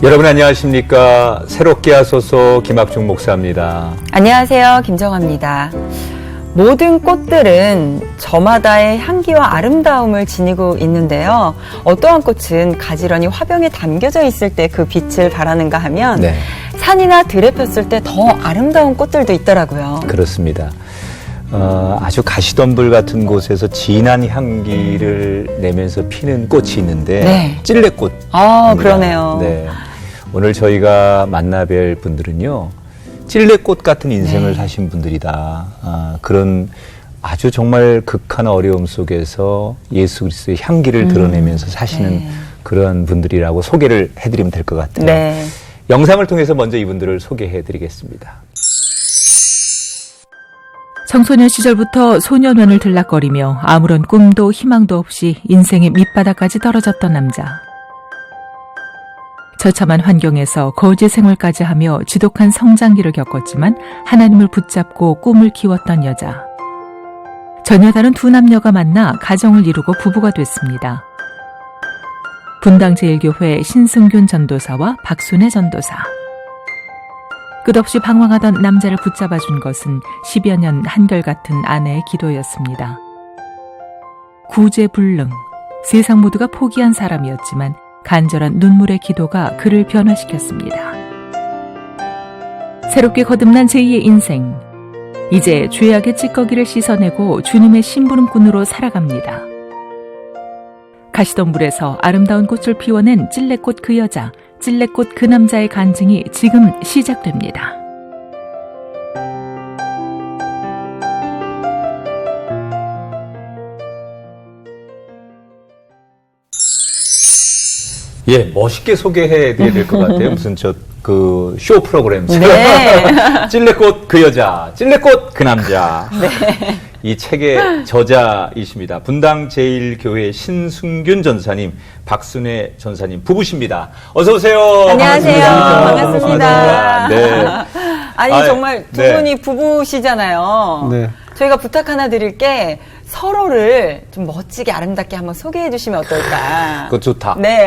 여러분 안녕하십니까. 새롭게 하소서 김학중 목사입니다. 안녕하세요. 김정아입니다. 모든 꽃들은 저마다의 향기와 아름다움을 지니고 있는데요. 어떠한 꽃은 가지런히 화병에 담겨져 있을 때 그 빛을 발하는가 하면 산이나 들에 폈을 때 더 아름다운 꽃들도 있더라고요. 그렇습니다. 아주 가시덤불 같은 곳에서 진한 향기를 내면서 피는 꽃이 있는데 찔레꽃. 그러네요. 네. 오늘 저희가 만나뵐 분들은요. 찔레꽃 같은 인생을 사신 분들이다. 그런 아주 정말 극한 어려움 속에서 예수 그리스도의 향기를 드러내면서 사시는 그런 분들이라고 소개를 해드리면 될 것 같아요. 네. 영상을 통해서 먼저 이분들을 소개해드리겠습니다. 청소년 시절부터 소년원을 들락거리며 아무런 꿈도 희망도 없이 인생의 밑바닥까지 떨어졌던 남자. 처참한 환경에서 거지 생활까지 하며 지독한 성장기를 겪었지만 하나님을 붙잡고 꿈을 키웠던 여자. 전혀 다른 두 남녀가 만나 가정을 이루고 부부가 됐습니다. 분당제일교회 신승균 전도사와 박순애 전도사. 끝없이 방황하던 남자를 붙잡아준 것은 10여 년 한결같은 아내의 기도였습니다. 구제불능, 세상 모두가 포기한 사람이었지만 간절한 눈물의 기도가 그를 변화시켰습니다. 새롭게 거듭난 제2의 인생. 이제 죄악의 찌꺼기를 씻어내고 주님의 심부름꾼으로 살아갑니다. 가시덤불에서 아름다운 꽃을 피워낸 찔레꽃 그 여자, 찔레꽃 그 남자의 간증이 지금 시작됩니다. 예, 멋있게 소개해드려야 될 것 같아요. 무슨 쇼 프로그램처럼. 네. 찔레꽃 그 여자, 찔레꽃 그 남자. 이 책의 저자이십니다. 분당제일교회 신승균 전사님, 박순애 전사님 부부십니다. 어서 오세요. 안녕하세요. 반갑습니다. 네. 아니 정말 두 분이 부부시잖아요. 네. 저희가 부탁 하나 드릴 게 서로를 좀 멋지게 아름답게 한번 소개해 주시면 어떨까. 그거 좋다. 네.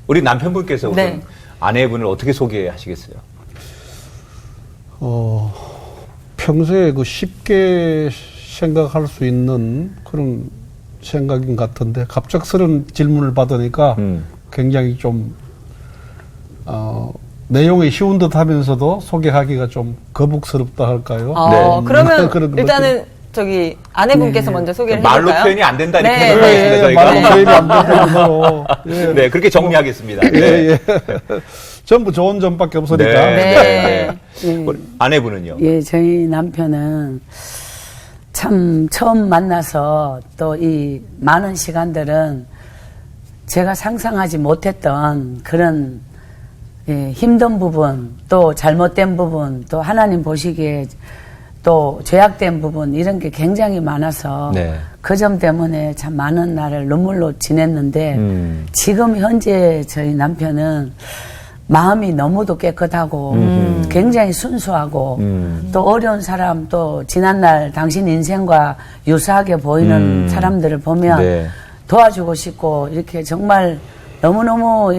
우리 남편분께서 네. 아내분을 어떻게 소개하시겠어요? 평소에 쉽게 생각할 수 있는 그런 생각인 것 같은데 갑작스러운 질문을 받으니까 굉장히 좀 내용이 쉬운 듯 하면서도 소개하기가 좀 거북스럽다 할까요? 그러면 일단은 아내분께서 먼저 소개를 해볼까요? 말로 표현이 안 된다 이렇게 네. 생각하겠습니다. 저희가. 말로 표현이 안 되는 거로. 네, 그렇게 정리하겠습니다. 예. 전부 좋은 점밖에 없으니까. 네. 우리 아내분은요? 예, 저희 남편은 참 처음 만나서 또 이 많은 시간들은 제가 상상하지 못했던 그런 힘든 부분, 또 잘못된 부분, 또 하나님 보시기에 또 죄악된 부분 이런 게 굉장히 많아서 그 점 때문에 참 많은 날을 눈물로 지냈는데 지금 현재 저희 남편은 마음이 너무도 깨끗하고 굉장히 순수하고 또 어려운 사람 또 지난날 당신 인생과 유사하게 보이는 사람들을 보면 도와주고 싶고 이렇게 정말 너무너무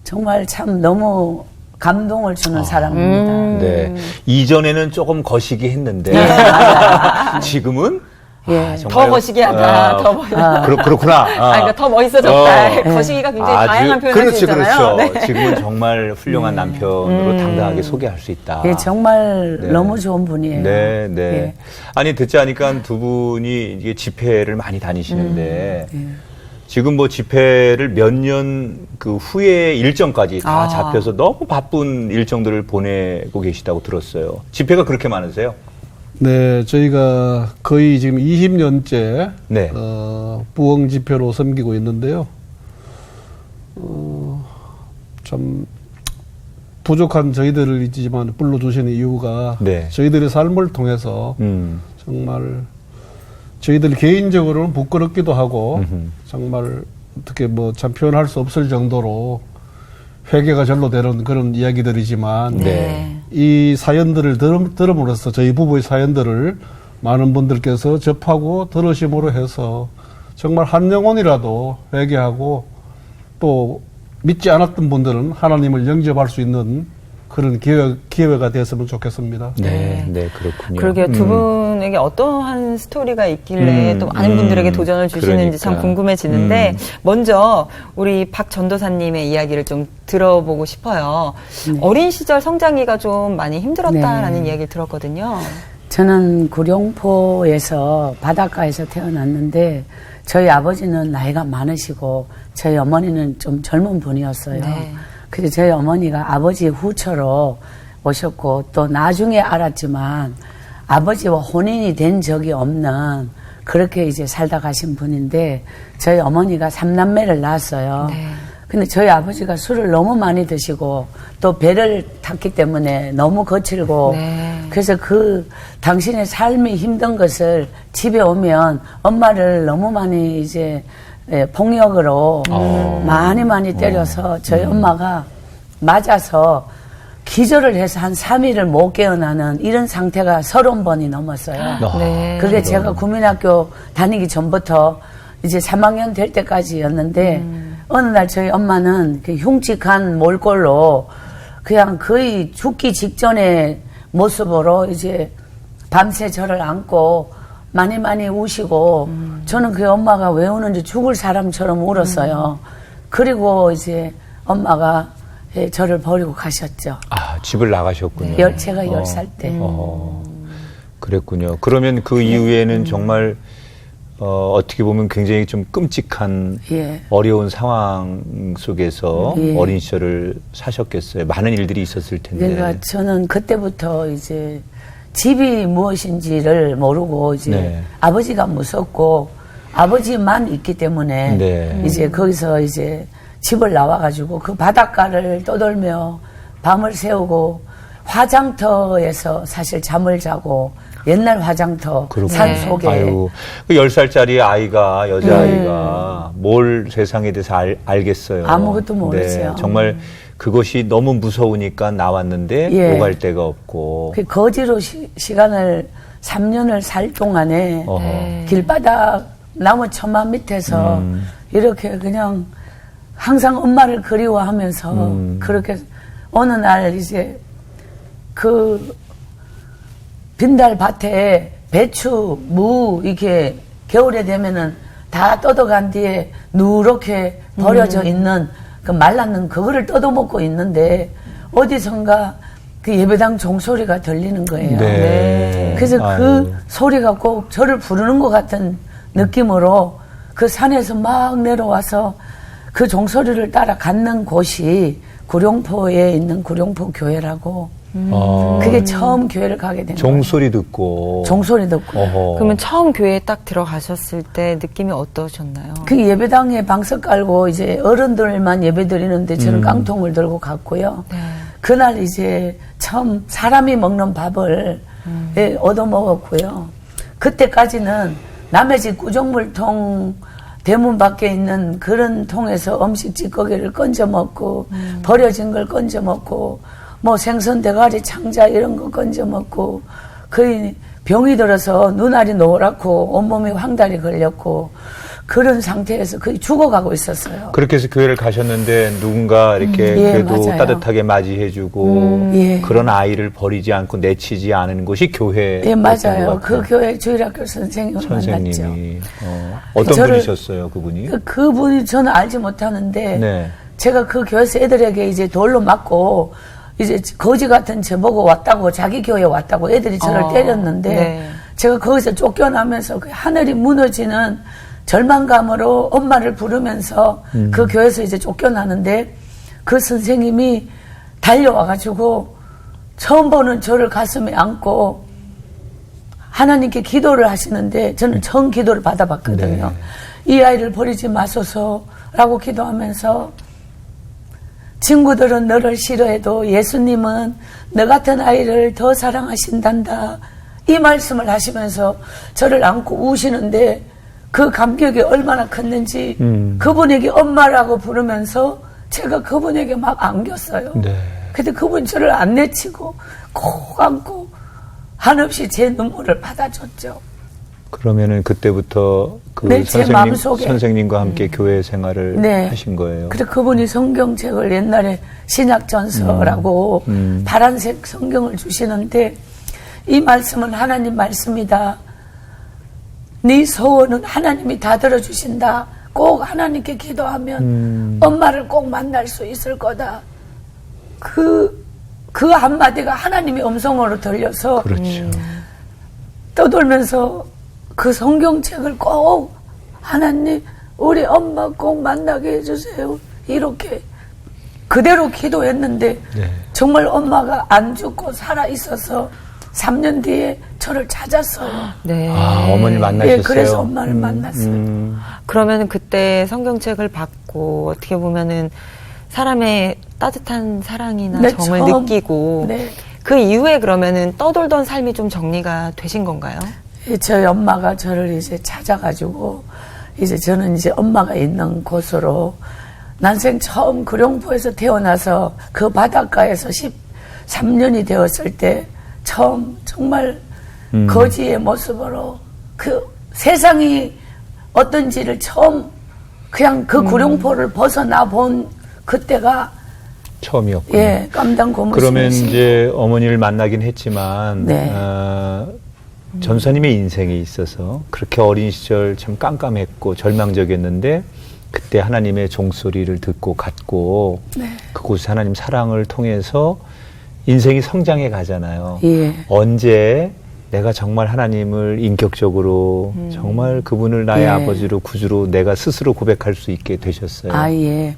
정말 참 너무 감동을 주는 사람입니다. 네. 이전에는 조금 거시기 했는데 지금은 더 거시기하다. 그렇구나. 그러니까 더 멋있어졌다. 거시기가 굉장히 다양한 표현을 수 있잖아요. 그렇죠. 지금은 정말 훌륭한 남편으로 당당하게 소개할 수 있다. 예, 정말 너무 좋은 분이에요. 네. 예. 아니 듣지 않으니까 두 분이 이게 집회를 많이 다니시는데 지금 집회를 몇 년 후에 일정까지 다 잡혀서 너무 바쁜 일정들을 보내고 계시다고 들었어요. 집회가 그렇게 많으세요? 네, 저희가 거의 지금 20년째 부흥 집회로 섬기고 있는데요. 참 부족한 저희들을 있지만 불러주시는 이유가 저희들의 삶을 통해서 정말 저희들 개인적으로는 부끄럽기도 하고 정말 어떻게 참 표현할 수 없을 정도로 회개가 절로 되는 그런 이야기들이지만 이 사연들을 들음으로써 저희 부부의 사연들을 많은 분들께서 접하고 들으심으로 해서 정말 한 영혼이라도 회개하고 또 믿지 않았던 분들은 하나님을 영접할 수 있는 그런 기회가 됐으면 좋겠습니다. 네, 네, 그렇군요. 그러게요. 두 분에게 어떠한 스토리가 있길래 또 많은 분들에게 도전을 주시는지 참 그러니까. 궁금해지는데 먼저 우리 박 전도사님의 이야기를 좀 들어보고 싶어요. 네. 어린 시절 성장기가 좀 많이 힘들었다라는 네. 이야기를 들었거든요. 저는 구룡포에서 바닷가에서 태어났는데 저희 아버지는 나이가 많으시고 저희 어머니는 좀 젊은 분이었어요. 네. 그래서 저희 어머니가 아버지 후처로 오셨고 또 나중에 알았지만 아버지와 혼인이 된 적이 없는 그렇게 이제 살다 가신 분인데 저희 어머니가 3남매를 낳았어요. 네. 근데 저희 아버지가 술을 너무 많이 드시고 또 배를 탔기 때문에 너무 거칠고 네. 그래서 그 당신의 삶이 힘든 것을 집에 오면 엄마를 너무 많이 이제 폭력으로 많이 때려서 저희 엄마가 맞아서 기절을 해서 한 3일을 못 깨어나는 이런 상태가 30번이 넘었어요. 네. 그게 제가 국민학교 다니기 전부터 이제 3학년 될 때까지였는데 어느 날 저희 엄마는 그 흉측한 몰골로 그냥 거의 죽기 직전의 모습으로 이제 밤새 저를 안고 많이 우시고 저는 그 엄마가 왜 우는지 죽을 사람처럼 울었어요. 그리고 이제 엄마가 저를 버리고 가셨죠. 아, 집을 나가셨군요. 제가 10살 때. 그랬군요. 그러면 그 이후에는 정말 어떻게 보면 굉장히 좀 끔찍한 예. 어려운 상황 속에서 예. 어린 시절을 사셨겠어요. 많은 일들이 있었을 텐데. 그러니까 저는 그때부터 이제 집이 무엇인지를 모르고 이제 네. 아버지가 무섭고 아버지만 있기 때문에 네. 이제 거기서 이제 집을 나와가지고 그 바닷가를 떠돌며 밤을 새우고 화장터에서 사실 잠을 자고 옛날 화장터 그렇군요. 산 속에 아유, 그 10살짜리 아이가, 여자아이가 뭘 세상에 대해서 알겠어요. 아무것도 모르죠. 네, 정말 그것이 너무 무서우니까 나왔는데 예. 오갈 데가 없고. 그 거지로 시간을 3년을 살 동안에 어허. 길바닥 나무 처마 밑에서 이렇게 그냥 항상 엄마를 그리워하면서 그렇게 어느 날 이제 그 빈달 밭에 배추, 무 이렇게 겨울에 되면은 다 뜯어간 뒤에 누렇게 버려져 있는 그 말랐는 그거를 뜯어먹고 있는데 어디선가 그 예배당 종소리가 들리는 거예요. 네. 그래서 아유. 그 소리가 꼭 저를 부르는 것 같은 느낌으로 그 산에서 막 내려와서 그 종소리를 따라 갔는 곳이 구룡포에 있는 구룡포 교회라고 그게 처음 교회를 가게 된 거예요. 종소리 듣고. 종소리 듣고. 어허. 그러면 처음 교회에 딱 들어가셨을 때 느낌이 어떠셨나요? 그 예배당에 방석 깔고 이제 어른들만 예배 드리는데 저는 깡통을 들고 갔고요. 네. 그날 이제 처음 사람이 먹는 밥을 얻어 먹었고요. 그때까지는 남의 집 구정물통 대문 밖에 있는 그런 통에서 음식 찌꺼기를 건져 먹고 버려진 걸 건져 먹고 뭐 생선 대가리 창자 이런 거 건져 먹고 거의 병이 들어서 눈알이 노랗고 온몸이 황달이 걸렸고 그런 상태에서 거의 죽어가고 있었어요. 그렇게 해서 교회를 가셨는데 누군가 이렇게 예, 그래도 맞아요. 따뜻하게 맞이해주고 예. 그런 아이를 버리지 않고 내치지 않은 곳이 교회. 예, 맞아요. 그 교회 주일학교 선생님을 만났죠. 선생님이 어떤 저를- 분이셨어요, 그분이? 그분이 저는 알지 못하는데 네. 제가 그 교회에서 애들에게 이제 돌로 맞고 이제 거지 같은 저 보고 왔다고 자기 교회에 왔다고 애들이 저를 때렸는데 네. 제가 거기서 쫓겨나면서 그 하늘이 무너지는 절망감으로 엄마를 부르면서 그 교회에서 이제 쫓겨나는데 그 선생님이 달려와가지고 처음 보는 저를 가슴에 안고 하나님께 기도를 하시는데 저는 처음 기도를 받아봤거든요. 이 아이를 버리지 마소서라고 기도하면서 친구들은 너를 싫어해도 예수님은 너 같은 아이를 더 사랑하신단다. 이 말씀을 하시면서 저를 안고 우시는데 그 감격이 얼마나 컸는지 그분에게 엄마라고 부르면서 제가 그분에게 막 안겼어요. 네. 근데 그분이 저를 안 내치고 꼭 안고 한없이 제 눈물을 받아줬죠. 그러면은 그때부터 그 네, 제 마음속에. 선생님과 함께 교회 생활을 네. 하신 거예요. 그래 그분이 성경책을 옛날에 신약전서라고 파란색 성경을 주시는데 이 말씀은 하나님 말씀이다. 네 소원은 하나님이 다 들어주신다. 꼭 하나님께 기도하면 엄마를 꼭 만날 수 있을 거다. 그 한마디가 하나님의 음성으로 들려서 그렇죠. 떠돌면서 그 성경책을 꼭 하나님 우리 엄마 꼭 만나게 해주세요. 이렇게 그대로 기도했는데 네. 정말 엄마가 안 죽고 살아 있어서 3년 뒤에 저를 찾았어요. 네. 아, 어머니 만나셨어요? 예, 그래서 엄마를 만났어요. 그러면 그때 성경책을 받고 어떻게 보면은 사람의 따뜻한 사랑이나 네, 정을 처음, 느끼고 네. 그 이후에 그러면은 떠돌던 삶이 좀 정리가 되신 건가요? 저희 엄마가 저를 이제 찾아가지고 이제 저는 이제 엄마가 있는 곳으로 난생 처음 구룡포에서 태어나서 그 바닷가에서 13년이 되었을 때 처음 정말 거지의 모습으로 그 세상이 어떤지를 처음 그냥 그 구룡포를 벗어나 본 그때가 처음이었군요. 예 깜당 고무신 그러면 이제 어머니를 만나긴 했지만 네. 전사님의 인생이 있어서 그렇게 어린 시절 참 깜깜했고 절망적이었는데 그때 하나님의 종소리를 듣고 갔고 네. 그곳에 하나님 사랑을 통해서 인생이 성장해 가잖아요. 예. 언제 내가 정말 하나님을 인격적으로 정말 그분을 나의 예. 아버지로 구주로 내가 스스로 고백할 수 있게 되셨어요. 아, 예.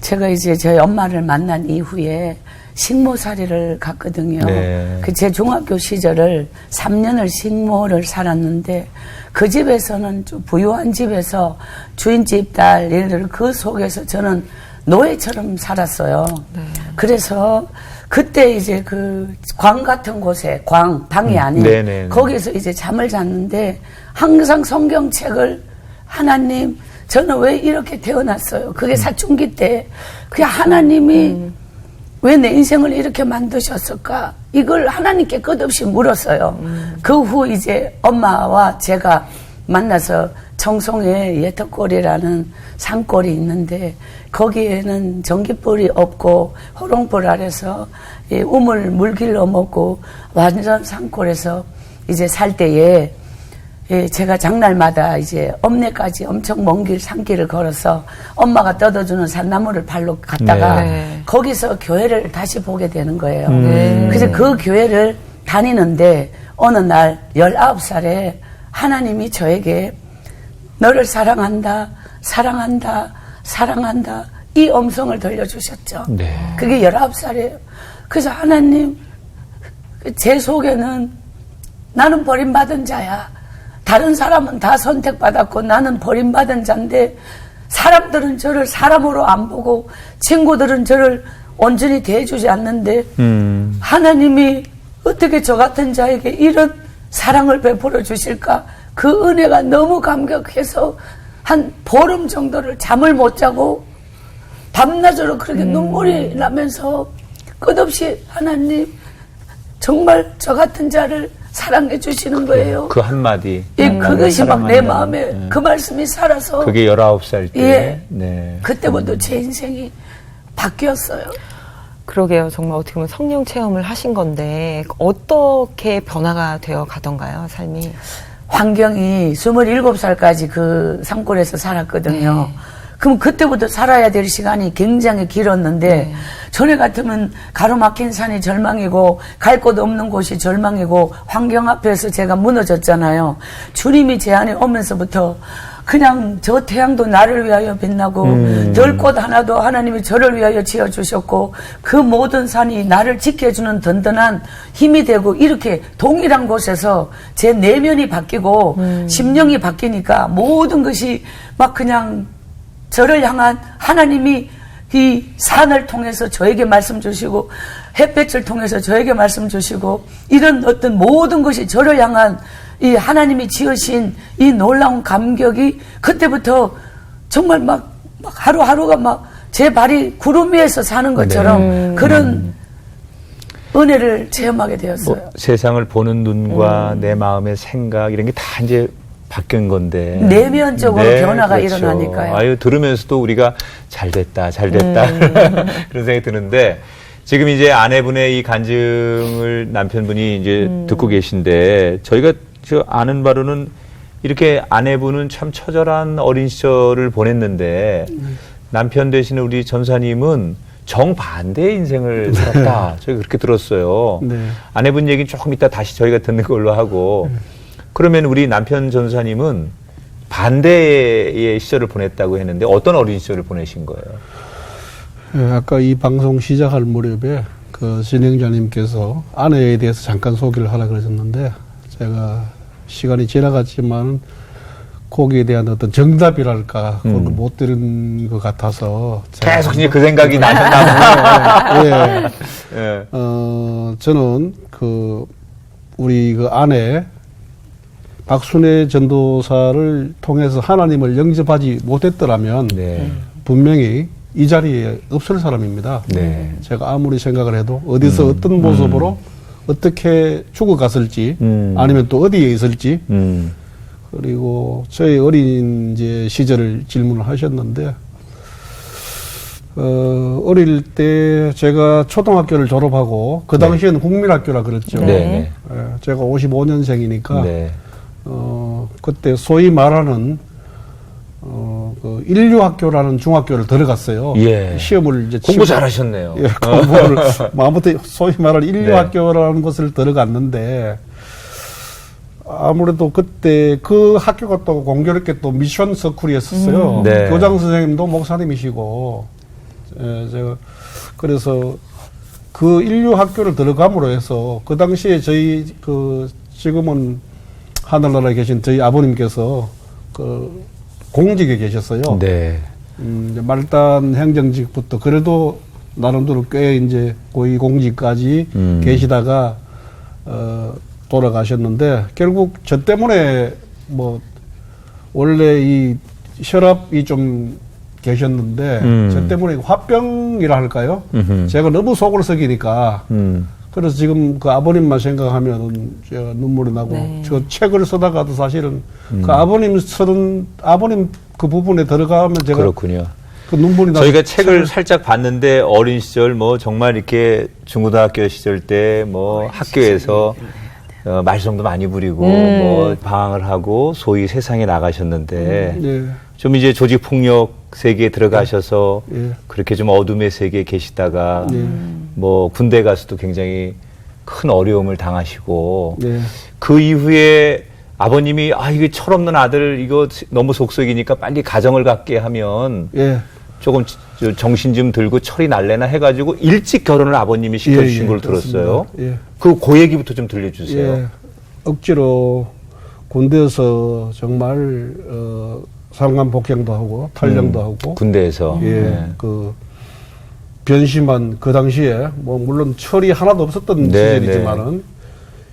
제가 이제 저희 엄마를 만난 이후에 식모살이를 갔거든요. 네. 그 제 중학교 시절을 3년을 식모를 살았는데 그 집에서는 좀 부유한 집에서 주인집 딸, 예를 들어 그 속에서 저는 노예처럼 살았어요. 그래서 그때 이제 그 광 같은 곳에 방이 아닌 네네네. 거기서 이제 잠을 잤는데 항상 성경책을 하나님 저는 왜 이렇게 태어났어요. 그게 사춘기 때 그게 하나님이 왜 내 인생을 이렇게 만드셨을까? 이걸 하나님께 끝없이 물었어요. 그 후 이제 엄마와 제가 만나서 청송에 예터골이라는 산골이 있는데 거기에는 전기불이 없고 호롱불 아래서 우물 물길로 먹고 완전 산골에서 이제 살 때에 제가 장날마다 이제 엄내까지 엄청 먼 길 산길을 걸어서 엄마가 떠들어주는 산나물을 발로 갔다가 네. 거기서 교회를 다시 보게 되는 거예요. 네. 그래서 그 교회를 다니는데 어느 날 19살에 하나님이 저에게 너를 사랑한다, 사랑한다, 사랑한다 이 음성을 들려주셨죠. 네. 그게 19살이에요. 그래서 하나님 제 속에는 나는 버림받은 자야. 다른 사람은 다 선택받았고 나는 버림받은 자인데 사람들은 저를 사람으로 안 보고 친구들은 저를 온전히 대해주지 않는데 하나님이 어떻게 저 같은 자에게 이런 사랑을 베풀어 주실까? 그 은혜가 너무 감격해서 한 보름 정도를 잠을 못 자고 밤낮으로 그렇게 눈물이 나면서 끝없이 하나님 정말 저 같은 자를 사랑해 주시는 거예요. 그 한마디. 예, 그것이 막 내 사랑한다는, 마음에 네. 그 말씀이 살아서 그게 19살 때. 예. 네. 그때부터 제 인생이 바뀌었어요. 그러게요. 정말 어떻게 보면 성령 체험을 하신 건데 어떻게 변화가 되어 가던가요, 삶이? 환경이 27살까지 그 산골에서 살았거든요. 그럼 그때부터 살아야 될 시간이 굉장히 길었는데 전에 같으면 가로막힌 산이 절망이고 갈 곳 없는 곳이 절망이고 환경 앞에서 제가 무너졌잖아요. 주님이 제 안에 오면서부터 그냥 저 태양도 나를 위하여 빛나고 들꽃 하나도 하나님이 저를 위하여 지어주셨고 그 모든 산이 나를 지켜주는 든든한 힘이 되고 이렇게 동일한 곳에서 제 내면이 바뀌고 심령이 바뀌니까 모든 것이 막 그냥 저를 향한 하나님이 이 산을 통해서 저에게 말씀 주시고 햇볕을 통해서 저에게 말씀 주시고 이런 어떤 모든 것이 저를 향한 이 하나님이 지으신 이 놀라운 감격이 그때부터 정말 막 하루하루가 막 제 발이 구름 위에서 사는 것처럼 그런 은혜를 체험하게 되었어요. 뭐 세상을 보는 눈과 내 마음의 생각 이런 게 다 이제 바뀐 건데. 내면적으로 변화가 일어나니까요. 아유, 들으면서도 우리가 잘 됐다. 그런 생각이 드는데, 지금 이제 아내분의 이 간증을 남편분이 이제 듣고 계신데, 저희가 저 아는 바로는 이렇게 아내분은 참 처절한 어린 시절을 보냈는데, 남편 되시는 우리 전사님은 정반대의 인생을 살았다. 저희가 그렇게 들었어요. 네. 아내분 얘기는 조금 이따 다시 저희가 듣는 걸로 하고, 그러면 우리 남편 전사님은 반대의 시절을 보냈다고 했는데 어떤 어린 시절을 보내신 거예요? 예, 아까 이 방송 시작할 무렵에 그 진행자님께서 아내에 대해서 잠깐 소개를 하라 그러셨는데 제가 시간이 지나갔지만 거기에 대한 어떤 정답이랄까 그걸 못 들은 것 같아서 계속 이제 그 생각이 나셨나 보네요. 예. 예. 저는 우리 아내 박순애 전도사를 통해서 하나님을 영접하지 못했더라면 네. 분명히 이 자리에 없을 사람입니다. 네. 제가 아무리 생각을 해도 어디서 어떤 모습으로 어떻게 죽어갔을지 아니면 또 어디에 있을지 그리고 저희 어린 이제 시절을 질문을 하셨는데 어릴 때 제가 초등학교를 졸업하고 그 당시에는 국민학교라 그랬죠. 네. 제가 55년생이니까 네. 그때 소위 말하는 그 인류학교라는 중학교를 들어갔어요. 예. 시험을 이제 공부 잘하셨네요. 예, 공부를 뭐 아무튼 소위 말하는 인류학교라는 곳을 들어갔는데 아무래도 그때 그 학교가 또 공교롭게 또 미션 서쿨이었었어요. 네. 교장 선생님도 목사님이시고 제가 그래서 그 인류학교를 들어감으로 해서 그 당시에 저희 지금은 하늘나라에 계신 저희 아버님께서 공직에 계셨어요. 네. 이제 말단 행정직부터 그래도 나름대로 꽤 이제 고위 공직까지 계시다가 돌아가셨는데 결국 저 때문에 뭐 원래 이 혈압이 좀 계셨는데 저 때문에 화병이라 할까요? 제가 너무 속을 썩이니까 그래서 지금 그 아버님만 생각하면 제가 눈물이 나고 네. 저 책을 쓰다가도 사실은 그 아버님 그 부분에 들어가면 제가 그렇군요. 그 눈물이 나서 저희가 책을 살짝 봤는데 어린 시절 뭐 정말 이렇게 중고등학교 시절 때 뭐 학교에서 말썽도 많이 부리고 뭐 방황을 하고 소위 세상에 나가셨는데 예. 좀 이제 조직 폭력 세계에 들어가셔서 예. 그렇게 좀 어둠의 세계에 계시다가 예. 뭐 군대 가서도 굉장히 큰 어려움을 당하시고 예. 그 이후에 아버님이 이게 철없는 아들 이거 너무 속썩이니까 빨리 가정을 갖게 하면 예. 조금 정신 좀 들고 철이 날래나 해가지고 일찍 결혼을 아버님이 시켜주신 걸 들었어요. 예. 그 얘기부터 좀 들려주세요. 예. 억지로 군대에서 정말 상관 복행도 하고 탈영도 하고 군대에서. 예. 네. 변심한 그 당시에 뭐 물론 철이 하나도 없었던 네, 시절이지만은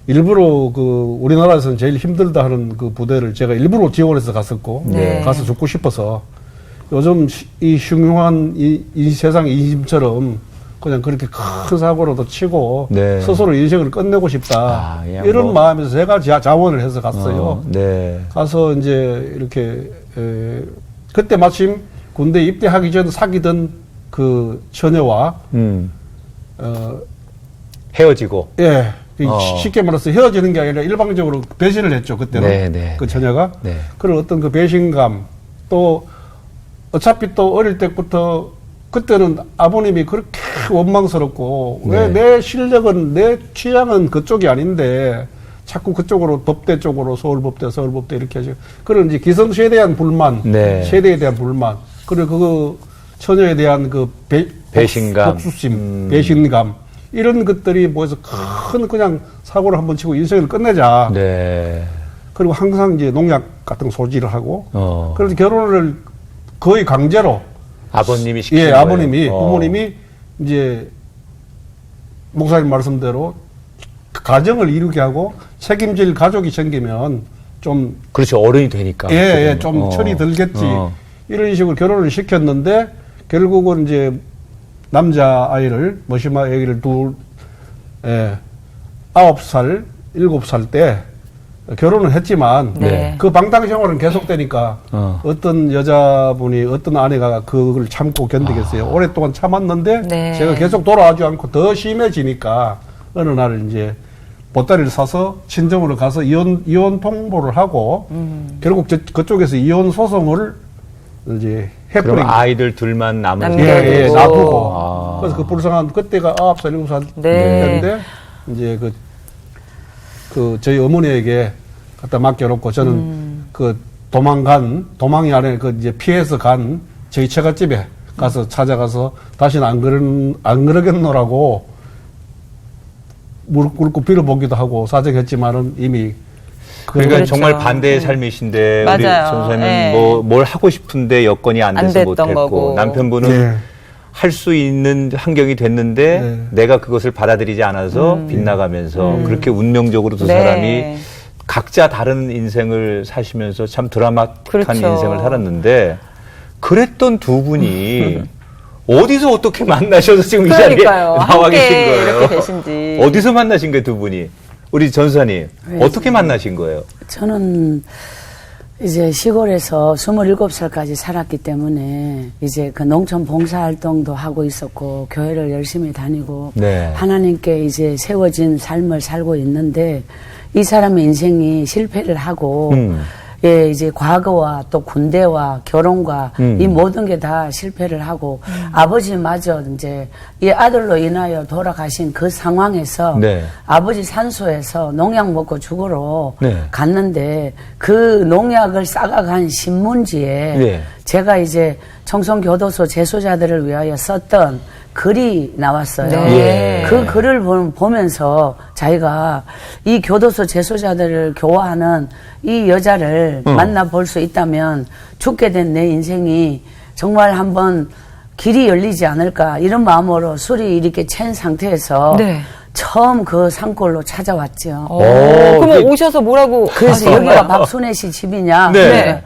일부러 우리나라에서는 제일 힘들다 하는 그 부대를 제가 일부러 지원해서 갔었고 네. 가서 죽고 싶어서 요즘 이 흉흉한 이 세상 인심처럼 그냥 그렇게 큰 사고로도 치고 네. 스스로 인생을 끝내고 싶다 이런 뭐. 마음에서 제가 자원을 해서 갔어요. 네. 가서 이제 이렇게 그때 마침 군대 입대하기 전 사귀던 그 처녀와 헤어지고. 예. 쉽게 말해서 헤어지는 게 아니라 일방적으로 배신을 했죠, 그때는. 네, 네, 그 처녀가. 네. 그런 어떤 그 배신감, 또, 어차피 또 어릴 때부터, 그때는 아버님이 그렇게 원망스럽고, 네. 왜 내 실력은, 내 취향은 그쪽이 아닌데, 자꾸 그쪽으로, 법대 쪽으로, 서울법대 이렇게 하죠. 그런 이제 기성세에 대한 불만, 네. 세대에 대한 불만, 그리고 그 처녀에 대한 그 배신감. 복수심, 배신감. 이런 것들이 모여서 큰 그냥 사고를 한번 치고 인생을 끝내자. 네. 그리고 항상 이제 농약 같은 거 소지를 하고. 그래서 결혼을 거의 강제로. 아버님이 시킨 예, 거예요. 아버님이, 부모님이 이제 목사님 말씀대로 가정을 이루게 하고 책임질 가족이 생기면 좀. 그렇죠. 어른이 되니까. 예, 좀 철이 들겠지. 이런 식으로 결혼을 시켰는데 결국은 이제 남자 아이를, 머시마 아기를 9살, 7살 때, 결혼을 했지만 네. 그 방탕 생활은 계속되니까 어떤 여자분이 어떤 아내가 그걸 참고 견디겠어요. 오랫동안 참았는데 네. 제가 계속 돌아오지 않고 더 심해지니까 어느 날 이제 보따리를 사서 친정으로 가서 이혼 통보를 하고 결국 그쪽에서 이혼 소송을 이제 해버린 그럼 아이들 둘만 남은 남겨두고. 예, 놔두고. 아. 그래서 그 불쌍한 그때가 9살, 7살 네. 때인데 이제 그 저희 어머니에게 갖다 맡겨놓고 저는 그 도망이 아니라 그 이제 피해서 간 저희 처갓집에 가서 찾아가서 다시는 안 그러겠노라고 무릎 꿇고 빌어보기도 하고 사정했지만은 이미 그러니까 그렇죠. 정말 반대의 삶이신데 우리 맞아요. 선생님은 네. 뭘 하고 싶은데 여건이 안 돼서 됐던 못했고 거고. 남편분은 네. 할 수 있는 환경이 됐는데 네. 내가 그것을 받아들이지 않아서 빗나가면서 그렇게 운명적으로 두 네. 사람이 각자 다른 인생을 사시면서 참 드라마틱한 그렇죠. 인생을 살았는데 그랬던 두 분이 어디서 어떻게 만나셔서 지금 이 자리에 그러니까요. 나와 함께 계신 거예요? 이렇게 되신지. 어디서 만나신 거예요, 두 분이? 우리 전사님 어떻게 만나신 거예요? 저는 이제 시골에서 27살까지 살았기 때문에 이제 그 농촌 봉사활동도 하고 있었고 교회를 열심히 다니고 네. 하나님께 이제 세워진 삶을 살고 있는데 이 사람의 인생이 실패를 하고 예, 이제 과거와 또 군대와 결혼과 이 모든 게 다 실패를 하고 아버지마저 이제 이 아들로 인하여 돌아가신 그 상황에서 네. 아버지 산소에서 농약 먹고 죽으러 네. 갔는데 그 농약을 싸가간 신문지에 네. 제가 이제 청송교도소 재소자들을 위하여 썼던 글이 나왔어요. 네. 그 글을 보면서 자기가 이 교도소 재소자들을 교화하는 이 여자를 만나볼 수 있다면 죽게 된 내 인생이 정말 한번 길이 열리지 않을까 이런 마음으로 술이 이렇게 챈 상태에서 네. 처음 그 산골로 찾아왔죠. 그러면 오셔서 뭐라고 그래서 하신 여기가 거예요? 박순애 씨 집이냐. 네.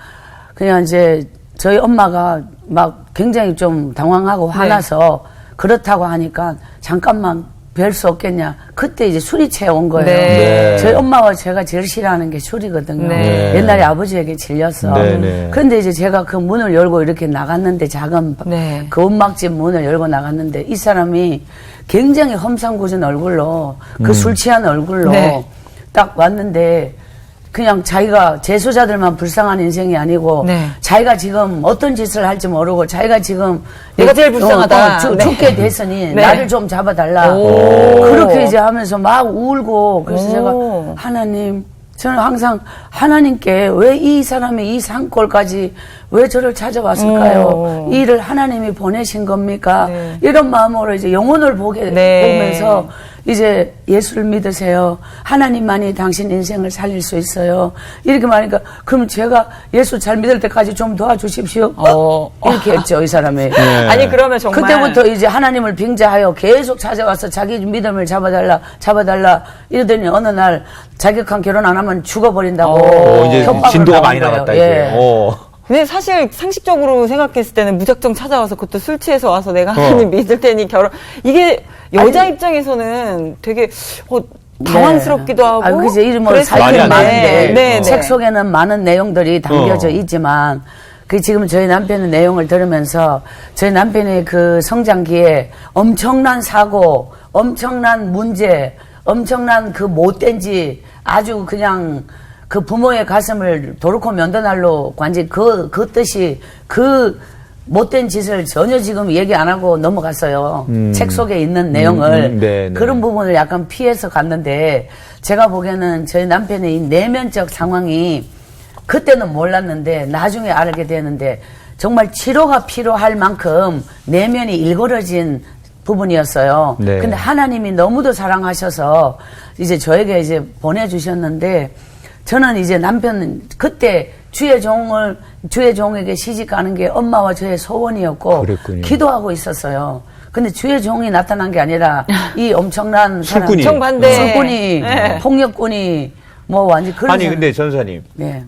그냥 이제 저희 엄마가 막 굉장히 좀 당황하고 화나서 그렇다고 하니까 잠깐만 뵐 수 없겠냐. 그때 이제 술이 채온 거예요. 네. 저희 엄마와 제가 제일 싫어하는 게 술이거든요. 네. 옛날에 아버지에게 질렸어. 네. 그런데 이제 제가 그 문을 열고 이렇게 나갔는데 작은 네. 그 음악집 문을 열고 나갔는데 이 사람이 굉장히 험상궂은 얼굴로 그 술 취한 얼굴로 네. 딱 왔는데 그냥 자기가 재소자들만 불쌍한 인생이 아니고 네. 자기가 지금 어떤 짓을 할지 모르고 자기가 지금 내가 제일 불쌍하다. 네. 죽게 됐으니 네. 나를 좀 잡아달라. 오. 그렇게 이제 하면서 막 울고 그래서 오. 제가 하나님 저는 항상 하나님께 왜 이 사람이 이 산골까지 왜 저를 찾아왔을까요? 이 일을 하나님이 보내신 겁니까? 네. 이런 마음으로 이제 영혼을 네. 보면서 이제 예수를 믿으세요. 하나님만이 당신 인생을 살릴 수 있어요. 이렇게 말하니까 그럼 제가 예수 잘 믿을 때까지 좀 도와주십시오. 이렇게 했죠, 이 사람이. 아니 그러면 정말 그때부터 이제 하나님을 빙자하여 계속 찾아와서 자기 믿음을 잡아달라 이러더니 어느 날 자격한 결혼 안 하면 죽어버린다고 이제 협박을 진도가 나온 많이 거예요. 나갔다 예. 이제. 근데 사실 상식적으로 생각했을 때는 무작정 찾아와서 그것도 술 취해서 와서 내가 하나님 믿을 테니 결혼 이게 여자 입장에서는 되게 당황스럽기도 하고 아, 그죠. 이름 뭐 그랬을 말이 사연이 안 많은데 되는데. 네, 책 네. 속에는 많은 내용들이 담겨져 있지만 그 지금 저희 남편의 내용을 들으면서 저희 남편의 그 성장기에 엄청난 사고, 엄청난 문제, 엄청난 그 못된 짓 아주 그냥 그 부모의 가슴을 도르코 면도날로 관지 그 뜻이 그 못된 짓을 전혀 지금 얘기 안 하고 넘어갔어요. 책 속에 있는 내용을. 네, 네. 그런 부분을 약간 피해서 갔는데 제가 보기에는 저희 남편의 이 내면적 상황이 그때는 몰랐는데 나중에 알게 되는데 정말 치료가 필요할 만큼 내면이 일그러진 부분이었어요. 네. 근데 하나님이 너무도 사랑하셔서 이제 저에게 이제 보내주셨는데 저는 이제 남편 그때 주의 종에게 시집 가는 게 엄마와 저의 소원이었고 그랬군요. 기도하고 있었어요. 근데 주의 종이 나타난 게 아니라 이 엄청난 사람, 술꾼이. 정반대. 술꾼이, 네. 폭력꾼이 뭐 완전 그런 아니 사람. 근데 전사님, 네.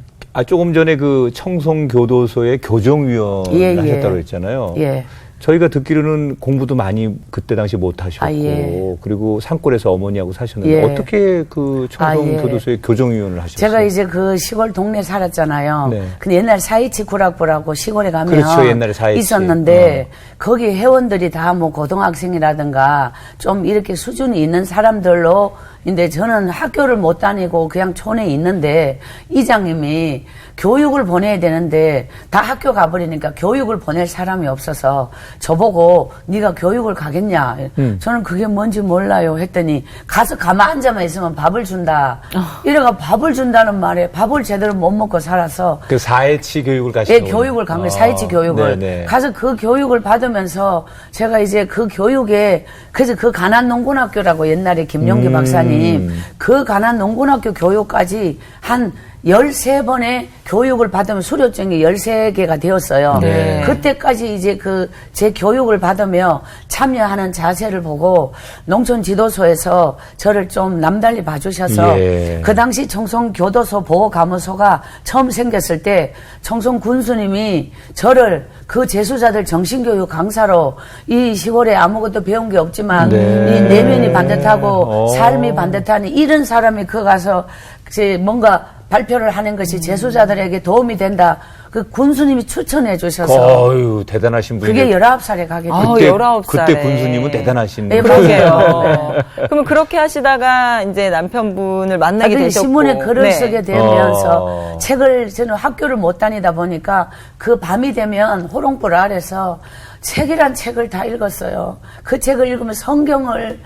조금 전에 그 청송교도소의 교정위원 예, 예. 하셨다고 했잖아요. 예. 저희가 듣기로는 공부도 많이 그때 당시 못 하셨고, 예. 그리고 산골에서 어머니하고 사셨는데, 예. 어떻게 그 청송교도소의 교정위원을 하셨어요? 제가 이제 그 시골 동네 살았잖아요. 네. 근데 옛날 4.27 구락부라고 시골에 가면 그렇죠, 옛날에 4.27. 있었는데 거기 회원들이 다 뭐 고등학생이라든가 좀 이렇게 수준이 있는 사람들로 근데 저는 학교를 못 다니고 그냥 촌에 있는데 이장님이 교육을 보내야 되는데 다 학교 가버리니까 교육을 보낼 사람이 없어서 저보고 네가 교육을 가겠냐. 저는 그게 뭔지 몰라요 했더니 가서 가만 앉아만 있으면 밥을 준다. 이래가 밥을 준다는 말에 밥을 제대로 못 먹고 살아서 그 4.27 교육을 예, 가시고. 교육을 간 거예요. 4.27 교육을. 네네. 가서 그 교육을 받으면서 제가 이제 그 교육에, 그래서 그 가난 농군학교라고 옛날에 김용기 박사님, 그 가난 농군학교 교육까지 한 13번의 교육을 받으면 수료증이 13개가 되었어요. 네. 그때까지 이제 그 제 교육을 받으며 참여하는 자세를 보고 농촌 지도소에서 저를 좀 남달리 봐주셔서 예. 그 당시 청송교도소 보호감호소가 처음 생겼을 때 청송 군수님이 저를 그 재수자들 정신교육 강사로 이 시골에 아무것도 배운 게 없지만 네. 이 내면이 반듯하고 삶이 반듯하니 이런 사람이 그 가서 이제 뭔가 발표를 하는 것이 재수자들에게 도움이 된다. 그 군수님이 추천해 주셔서 어유 대단하신 분이. 그게 19살에 가게 됐어요. 그때, 19살에. 그때 군수님은 대단하신 네, 분. 그러게요. 그러면 그렇게 하시다가 이제 남편분을 만나게 되셨고. 신문에 글을 네. 쓰게 되면서 책을 저는 학교를 못 다니다 보니까 그 밤이 되면 호롱불 아래서 책이란 책을 다 읽었어요. 그 책을 읽으면 성경을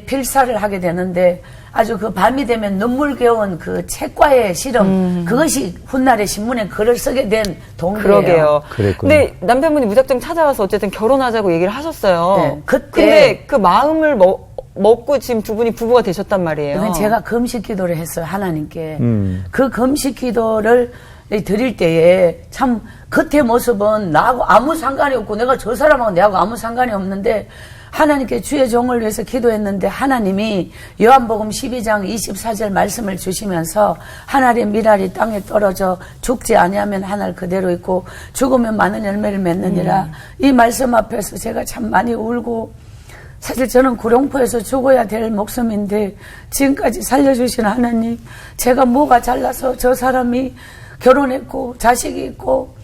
필사를 하게 되는데 아주 그 밤이 되면 눈물겨운 그 책과의 실험 그것이 훗날에 신문에 글을 쓰게 된 동기예요. 그러게요. 그랬군요. 근데 남편분이 무작정 찾아와서 어쨌든 결혼하자고 얘기를 하셨어요. 네, 그때- 근데 그 마음을 먹고 지금 두 분이 부부가 되셨단 말이에요. 그건 제가 금식 기도를 했어요, 하나님께. 그 금식 기도를 드릴 때에 참 겉의 모습은 나하고 아무 상관이 없고 내가 저 사람하고 내하고 아무 상관이 없는데 하나님께 주의 종을 위해서 기도했는데 하나님이 요한복음 12장 24절 말씀을 주시면서 하늘의 미랄이 땅에 떨어져 죽지 아니하면 하늘 그대로 있고 죽으면 많은 열매를 맺느니라. 이 말씀 앞에서 제가 참 많이 울고 사실 저는 구룡포에서 죽어야 될 목숨인데 지금까지 살려주신 하나님 제가 뭐가 잘나서 저 사람이 결혼했고 자식이 있고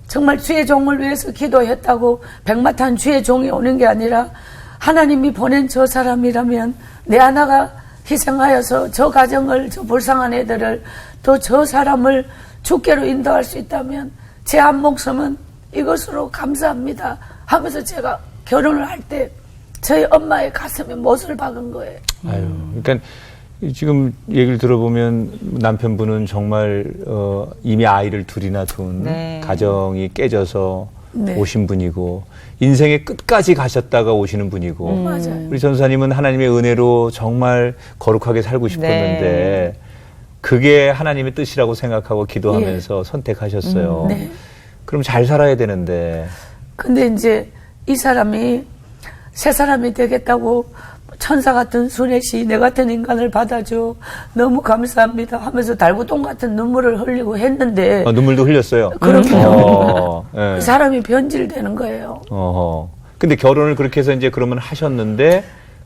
정말 주의 종을 위해서 기도했다고 백마탄 주의 종이 오는 게 아니라 하나님이 보낸 저 사람이라면 내 하나가 희생하여서 저 가정을 저 불쌍한 애들을 또 저 사람을 주께로 인도할 수 있다면 제 한 목숨은 이것으로 감사합니다 하면서 제가 결혼을 할 때 저희 엄마의 가슴에 못을 박은 거예요. 아유, 그러니까 지금 얘기를 들어보면 남편분은 정말 이미 아이를 둘이나 둔 네. 가정이 깨져서 네. 오신 분이고 인생의 끝까지 가셨다가 오시는 분이고 맞아요. 우리 전사님은 하나님의 은혜로 정말 거룩하게 살고 싶었는데 그게 하나님의 뜻이라고 생각하고 기도하면서 선택하셨어요. 네. 그럼 잘 살아야 되는데 근데 이제 이 사람이 새 사람이 되겠다고 천사 같은 순애시 내 같은 인간을 받아줘 너무 감사합니다 하면서 달구똥 같은 눈물을 흘리고 했는데 눈물도 흘렸어요. 그럼요. 예. 그 사람이 변질되는 거예요. 근데 결혼을 그렇게 해서 이제 그러면 하셨는데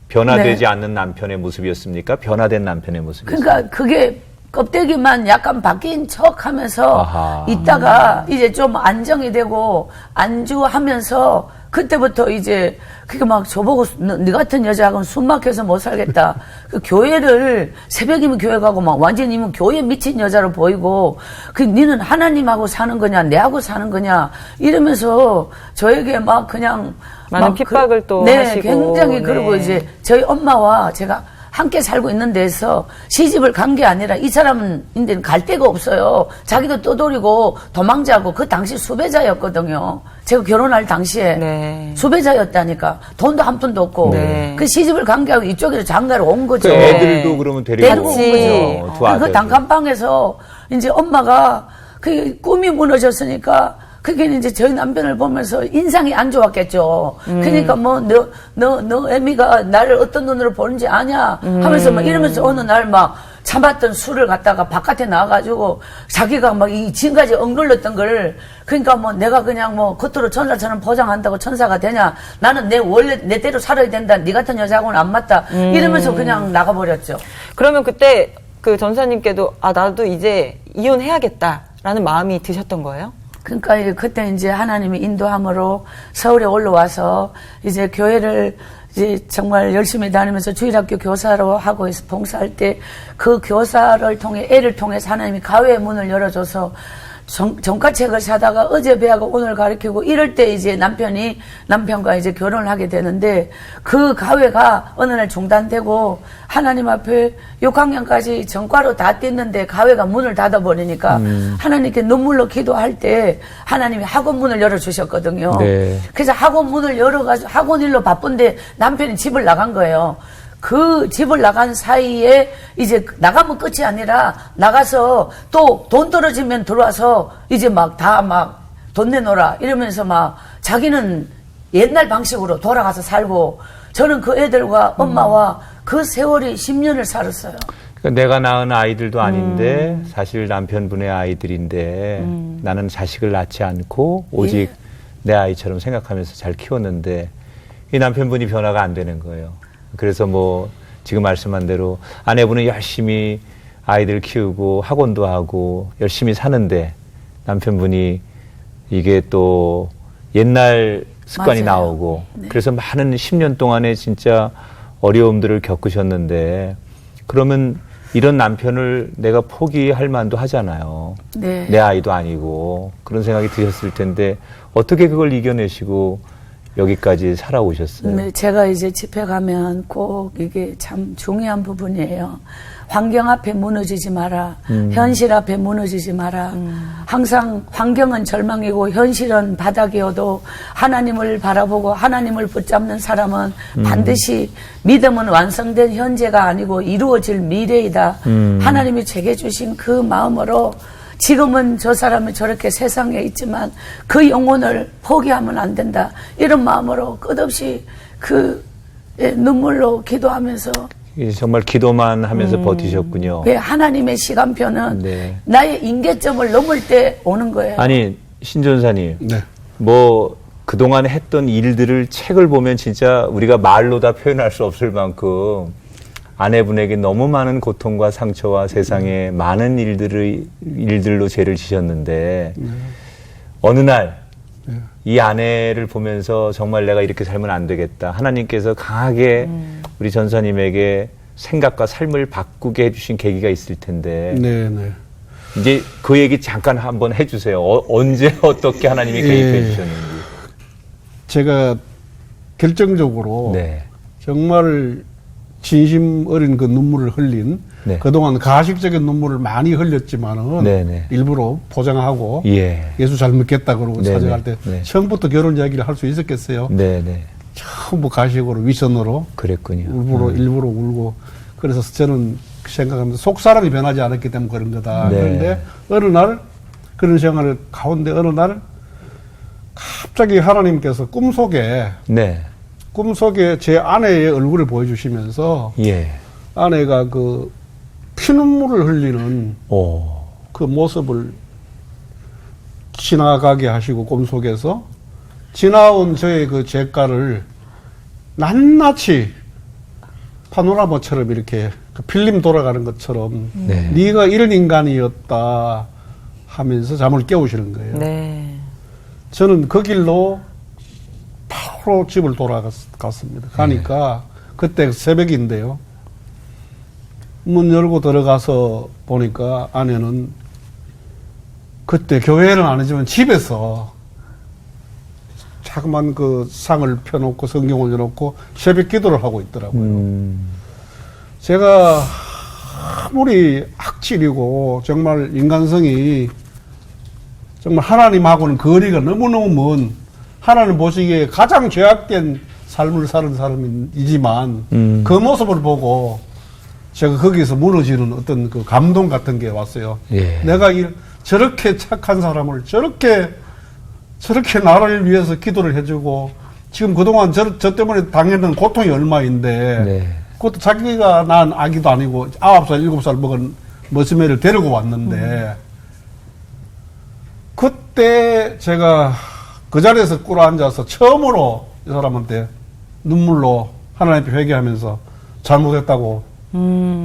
변화되지 네. 않는 남편의 모습이었습니까? 변화된 남편의 모습이었습니까? 그러니까 그게 껍데기만 약간 바뀐 척 하면서 아하. 있다가 이제 좀 안정이 되고 안주하면서 그때부터 이제 그게 막 저보고 네 같은 여자하고는 숨 막혀서 못 살겠다. 그 교회를 새벽이면 교회 가고 막 완전히 교회 미친 여자로 보이고 그 니는 하나님하고 사는 거냐 내하고 사는 거냐 이러면서 저에게 막 그냥 많은 막 핍박을 또 네, 하시고. 굉장히 그리고 네. 이제 저희 엄마와 제가 함께 살고 있는 데서 시집을 간 게 아니라 이 사람은 인데는 갈 데가 없어요. 자기도 떠돌이고 도망자고 그 당시 수배자였거든요. 제가 결혼할 당시에 네. 수배자였다니까 돈도 한 푼도 없고 네. 그 시집을 간 게 아니고 이쪽에서 장가를 온 거죠. 그 애들도 그러면 데리고 데리고 온 같이. 거죠. 두 아들. 그 단칸방에서 이제 엄마가 그 꿈이 무너졌으니까 그게 이제 저희 남편을 보면서 인상이 안 좋았겠죠. 그러니까 뭐 너 애미가 나를 어떤 눈으로 보는지 아냐 하면서 막 이러면서 어느 날 막 참았던 술을 갖다가 바깥에 나와가지고 자기가 막 이 지금까지 억눌렀던 걸 그러니까 뭐 내가 그냥 뭐 겉으로 천사처럼 포장한다고 천사가 되냐 나는 내 원래 내 대로 살아야 된다 네 같은 여자하고는 안 맞다 이러면서 그냥 나가버렸죠. 그러면 그때 그 전사님께도 아 나도 이제 이혼해야겠다라는 마음이 드셨던 거예요? 그러니까 그때 이제 하나님의 인도함으로 서울에 올라와서 이제 교회를 이제 정말 열심히 다니면서 주일학교 교사로 하고 봉사할 때 그 교사를 통해 애를 통해서 하나님이 가외의 문을 열어줘서 정가책을 사다가 어제 배하고 오늘 가르치고 이럴 때 이제 남편과 이제 결혼을 하게 되는데 그 가외가 어느 날 중단되고 하나님 앞에 6학년까지 전과로 다 뗐는데 가외가 문을 닫아버리니까 하나님께 눈물로 기도할 때 하나님이 학원 문을 열어주셨거든요. 네. 그래서 학원 문을 열어가지고 학원 일로 바쁜데 남편이 집을 나간 거예요. 그 집을 나간 사이에 이제 나가면 끝이 아니라 나가서 또 돈 떨어지면 들어와서 이제 막 다 막 돈 내놓으라 이러면서 막 자기는 옛날 방식으로 돌아가서 살고 저는 그 애들과 엄마와 그 세월이 10년을 살았어요. 그러니까 내가 낳은 아이들도 아닌데 사실 남편분의 아이들인데 나는 자식을 낳지 않고 오직 예. 내 아이처럼 생각하면서 잘 키웠는데 이 남편분이 변화가 안 되는 거예요. 그래서 뭐 지금 말씀한 대로 아내분은 열심히 아이들 키우고 학원도 하고 열심히 사는데 남편분이 이게 또 옛날 습관이 맞아요. 나오고 네. 그래서 많은 10년 동안에 진짜 어려움들을 겪으셨는데 그러면 이런 남편을 내가 포기할 만도 하잖아요. 네. 내 아이도 아니고 그런 생각이 드셨을 텐데 어떻게 그걸 이겨내시고 여기까지 살아오셨어요? 네, 제가 이제 집회 가면 꼭 이게 참 중요한 부분이에요. 환경 앞에 무너지지 마라. 현실 앞에 무너지지 마라. 항상 환경은 절망이고 현실은 바닥이어도 하나님을 바라보고 하나님을 붙잡는 사람은 반드시 믿음은 완성된 현재가 아니고 이루어질 미래이다. 하나님이 제게 주신 그 마음으로 지금은 저 사람이 저렇게 세상에 있지만 그 영혼을 포기하면 안 된다. 이런 마음으로 끝없이 그 눈물로 기도하면서 정말 기도만 하면서 버티셨군요. 하나님의 시간표는 네. 나의 임계점을 넘을 때 오는 거예요. 아니 신전사님 네. 뭐 그동안 했던 일들을 책을 보면 진짜 우리가 말로 다 표현할 수 없을 만큼 아내분에게 너무 많은 고통과 상처와 세상에 많은 일들로 죄를 지셨는데 어느 날 이 아내를 보면서 정말 내가 이렇게 살면 안 되겠다. 하나님께서 강하게 우리 전사님에게 생각과 삶을 바꾸게 해주신 계기가 있을 텐데 네, 네. 이제 그 얘기 잠깐 한번 해주세요. 언제 어떻게 하나님이 개입해 주셨는지. 제가 결정적으로 네. 정말 진심 어린 그 눈물을 흘린 네. 그동안 가식적인 눈물을 많이 흘렸지만은 네네. 일부러 포장하고 예. 예수 잘 믿겠다 그러고 네네. 사정할 때 네. 처음부터 결혼 이야기를 할 수 있었겠어요. 네네. 전부 가식으로 위선으로 그랬군요. 일부러 울고 그래서 저는 생각합니다. 속사람이 변하지 않았기 때문에 그런 거다. 네. 그런데 어느 날 그런 생활을 가운데 어느 날 갑자기 하나님께서 꿈속에 제 아내의 얼굴을 보여주시면서 예. 아내가 그 피눈물을 흘리는 오. 그 모습을 지나가게 하시고 꿈속에서 지나온 저의 그 잿가를 낱낱이 파노라마처럼 이렇게 그 필름 돌아가는 것처럼 네. 네가 이런 인간이었다 하면서 잠을 깨우시는 거예요. 네. 저는 그 길로 바로 집을 돌아갔습니다. 가니까 그때 새벽인데요. 문 열고 들어가서 보니까 아내는 그때 교회는 아니지만 집에서 자그만 그 상을 펴놓고 성경을 열어놓고 새벽 기도를 하고 있더라고요. 제가 아무리 악질이고 정말 인간성이 정말 하나님하고는 거리가 너무너무 먼 하나님 보시기에 가장 죄악된 삶을 사는 사람이지만 그 모습을 보고 제가 거기서 무너지는 어떤 그 감동 같은 게 왔어요. 예. 내가 저렇게 착한 사람을 저렇게 나를 위해서 기도를 해주고 지금 그동안 저 때문에 당했던 고통이 얼마인데 네. 그것도 자기가 낳은 아기도 아니고 9살, 7살 먹은 머슴애를 데리고 왔는데 그때 제가 그 자리에서 꿇어 앉아서 처음으로 이 사람한테 눈물로 하나님 앞에 회개하면서 잘못했다고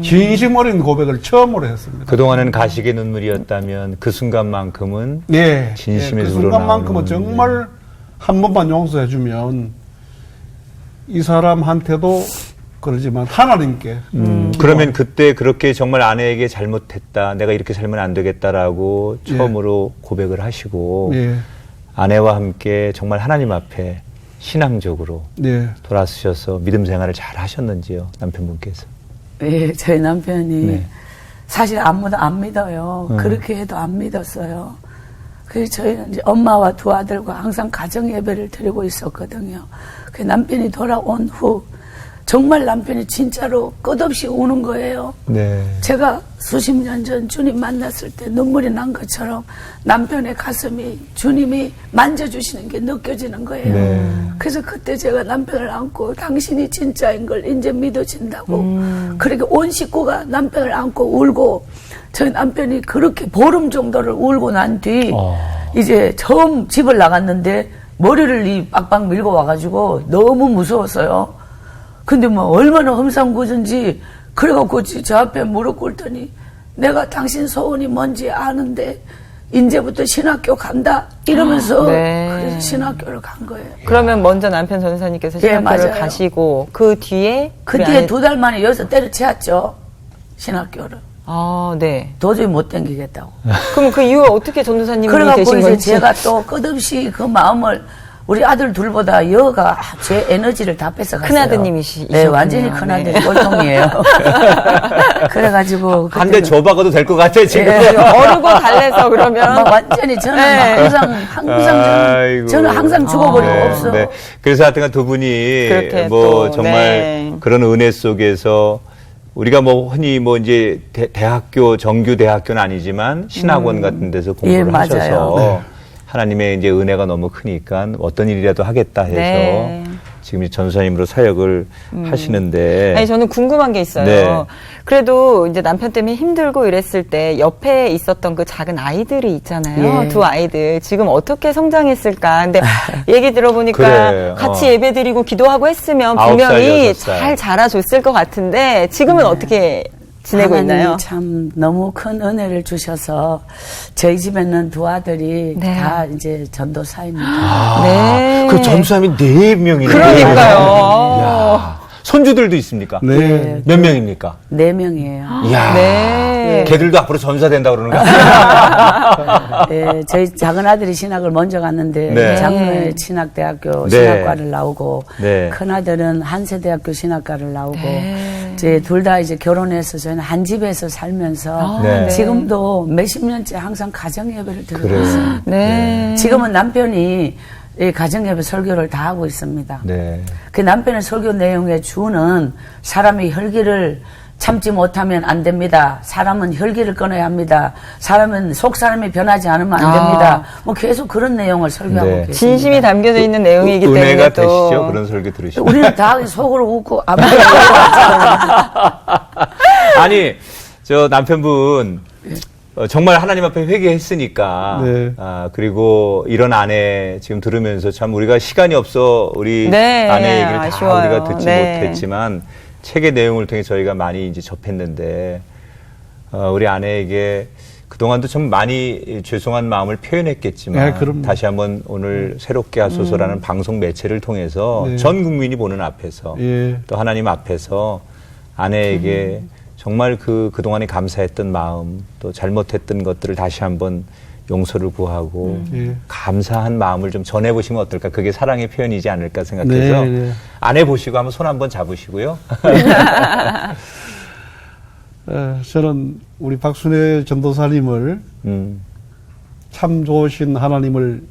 진심 어린 고백을 처음으로 했습니다. 그동안은 가식의 눈물이었다면 그 순간만큼은 예, 진심의 그 눈으로 순간만큼은 나오는, 정말 한 번만 용서해주면 이 사람한테도 그러지만 하나님께 그러면 그때 그렇게 정말 아내에게 잘못했다, 내가 이렇게 살면 안 되겠다라고 예. 처음으로 고백을 하시고 예, 아내와 함께 정말 하나님 앞에 신앙적으로 예. 돌아서셔서 믿음 생활을 잘 하셨는지요, 남편분께서? 예, 저희 남편이 네. 사실 아무도 안 믿어요. 그렇게 해도 안 믿었어요. 그래서 저희는 이제 엄마와 두 아들과 항상 가정 예배를 드리고 있었거든요. 그 남편이 돌아온 후 정말 남편이 진짜로 끝없이 우는 거예요. 네. 제가 수십 년 전 주님 만났을 때 눈물이 난 것처럼 남편의 가슴이 주님이 만져주시는 게 느껴지는 거예요. 네. 그래서 그때 제가 남편을 안고 당신이 진짜인 걸 이제 믿어진다고. 그렇게 온 식구가 남편을 안고 울고 저희 남편이 그렇게 보름 정도를 울고 난 뒤 이제 처음 집을 나갔는데 머리를 이 빡빡 밀고 와가지고 너무 무서웠어요. 근데 뭐 얼마나 험상궂은지 그래갖고 저 앞에 무릎 꿇더니 내가 당신 소원이 뭔지 아는데 이제부터 신학교 간다 이러면서 네. 그래서 신학교를 간 거예요. 그러면 먼저 남편 전도사님께서 예, 신학교를 맞아요. 가시고 그 뒤에 그 우리 뒤에 아내- 2달 만에 여기서 때려치웠죠. 신학교를. 아, 네. 도저히 못 땡기겠다고. 그럼 그 이후에 어떻게 전도사님이 그래갖고 되신 이제 건지? 제가 또 끝없이 그 마음을 우리 아들 둘보다 여가 제 에너지를 다 뺏어갔어요. 큰아드님이시군요. 네, 완전히 큰아들이 네. 꼴통이에요. 그래가지고 한 대 줘박아도 될 것 같아요, 지금. 예. 어르고 달래서 그러면 막 완전히 저는 네. 항상 저는 항상 죽어버리고 없어. 네. 그래서 하여튼 두 분이 그렇게 뭐 또, 정말 네. 그런 은혜 속에서 우리가 뭐 흔히 뭐 이제 대학교, 정규 대학교는 아니지만 신학원 같은 데서 공부를 예, 맞아요. 하셔서 네. 하나님의 이제 은혜가 너무 크니까 어떤 일이라도 하겠다 해서 네. 지금 전도사님으로 사역을 하시는데. 아니 저는 궁금한 게 있어요. 네. 그래도 이제 남편 때문에 힘들고 이랬을 때 옆에 있었던 그 작은 아이들이 있잖아요. 예. 두 아이들 지금 어떻게 성장했을까? 근데 얘기 들어보니까 그래, 같이 예배드리고 기도하고 했으면 9살, 분명히 6살. 잘 자라줬을 것 같은데 지금은 어떻게 지내고 하나님이 있나요? 참 너무 큰 은혜를 주셔서 저희 집에는 두 아들이 네. 다 이제 전도사입니다. 네. 그 전도사님이 4명이네요. 그러니까요. 손주들도 있습니까? 네. 몇 명입니까? 4명이에요. 이야. 네. 걔들도 앞으로 전사 된다 그러는 거야. 네, 저희 작은 아들이 신학을 먼저 갔는데 네. 장로의 신학대학교 네. 신학과를 나오고 네. 큰 아들은 한세대학교 신학과를 나오고 네. 이제 둘 다 이제 결혼해서 저희는 한 집에서 살면서 네. 지금도 몇십 년째 항상 가정 예배를 드리고 그래요. 있어요. 네. 지금은 남편이 이 가정 예배 설교를 다 하고 있습니다. 네. 그 남편의 설교 내용의 주는 사람이 혈기를 참지 못하면 안 됩니다. 사람은 혈기를 끊어야 합니다. 사람은 속 사람이 변하지 않으면 안 됩니다. 뭐 계속 그런 내용을 설교하고 네. 계십니다. 진심이 담겨져 있는 내용이기 때문에 은혜가 또 되시죠? 그런 설교 들으시면. 우리는 다 속으로 웃고 안 아니, 저 남편분 정말 하나님 앞에 회개했으니까. 네. 그리고 이런 아내 지금 들으면서 참 우리가 시간이 없어 우리 네, 아내 얘기를 다 아쉬워요. 우리가 듣지 네. 못했지만 책의 내용을 통해 저희가 많이 이제 접했는데 우리 아내에게 그동안도 좀 많이 죄송한 마음을 표현했겠지만 네, 그럼요. 다시 한번 오늘 새롭게 하소서라는 방송 매체를 통해서 네. 전 국민이 보는 앞에서 예. 또 하나님 앞에서 아내에게 정말 그동안에 감사했던 마음 또 잘못했던 것들을 다시 한번 용서를 구하고 예. 감사한 마음을 좀 전해보시면 어떨까. 그게 사랑의 표현이지 않을까 생각해서 네, 네. 아내 보시고 한번 손 한번 잡으시고요. 저는 우리 박순애 전도사님을 참 좋으신 하나님을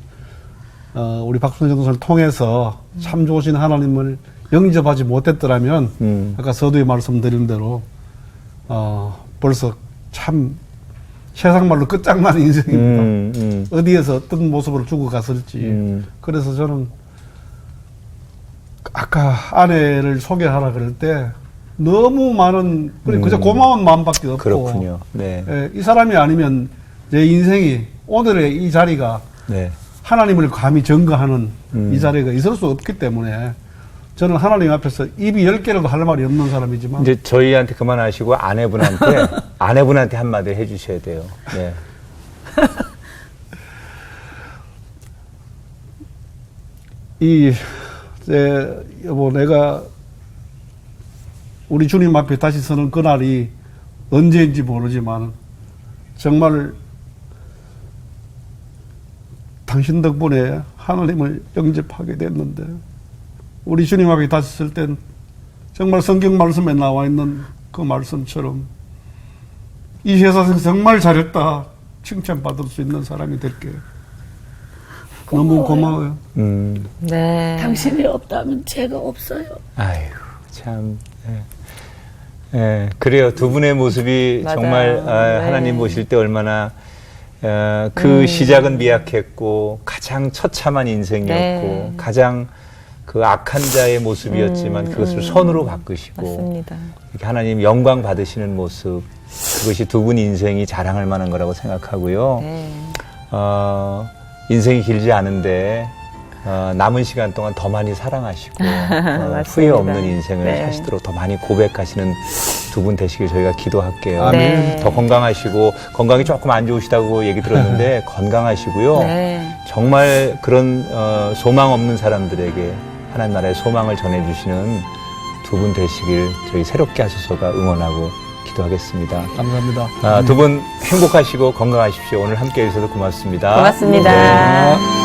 우리 박순애 전도사를 통해서 참 좋으신 하나님을 영접하지 못했더라면 아까 서두에 말씀드린 대로 벌써 참 세상 말로 끝장난 인생입니다. 어디에서 어떤 모습으로 죽어갔을지. 그래서 저는 아까 아내를 소개하라 그럴 때 너무 많은 그저 고마운 마음밖에 없고 그렇군요. 네. 예, 이 사람이 아니면 제 인생이 오늘의 이 자리가 네. 하나님을 감히 증거하는 이 자리가 있을 수 없기 때문에 저는 하나님 앞에서 입이 10개라도 할 말이 없는 사람이지만 이제 저희한테 그만하시고 아내분한테 한마디 해주셔야 돼요. 네. 여보, 내가 우리 주님 앞에 다시 서는 그날이 언제인지 모르지만 정말 당신 덕분에 하나님을 영접하게 됐는데 우리 주님 앞에 다시 설 땐 정말 성경 말씀에 나와 있는 그 말씀처럼 이 세상에서 정말 잘했다 칭찬받을 수 있는 사람이 될게. 너무 고마워요. 네. 당신이 없다면 제가 없어요. 아유, 참. 그래요. 두 분의 모습이 맞아요. 정말 네. 하나님 보실 때 얼마나 그 시작은 미약했고 가장 처참한 인생이었고 네. 가장 그 악한 자의 모습이었지만 그것을 선으로 바꾸시고 맞습니다. 이렇게 하나님 영광 받으시는 모습, 그것이 두 분 인생이 자랑할 만한 거라고 생각하고요. 네. 인생이 길지 않은데 남은 시간 동안 더 많이 사랑하시고 맞습니다. 후회 없는 인생을 네. 사시도록 더 많이 고백하시는 두 분 되시길 저희가 기도할게요. 아멘. 네. 더 건강하시고, 건강이 조금 안 좋으시다고 얘기 들었는데 건강하시고요. 네. 정말 그런 소망 없는 사람들에게 하나님 나라의 소망을 전해주시는 두 분 되시길 저희 새롭게 하소서가 응원하고 기도하겠습니다. 감사합니다. 두 분 행복하시고 건강하십시오. 오늘 함께 해주셔서 고맙습니다. 고맙습니다. 네.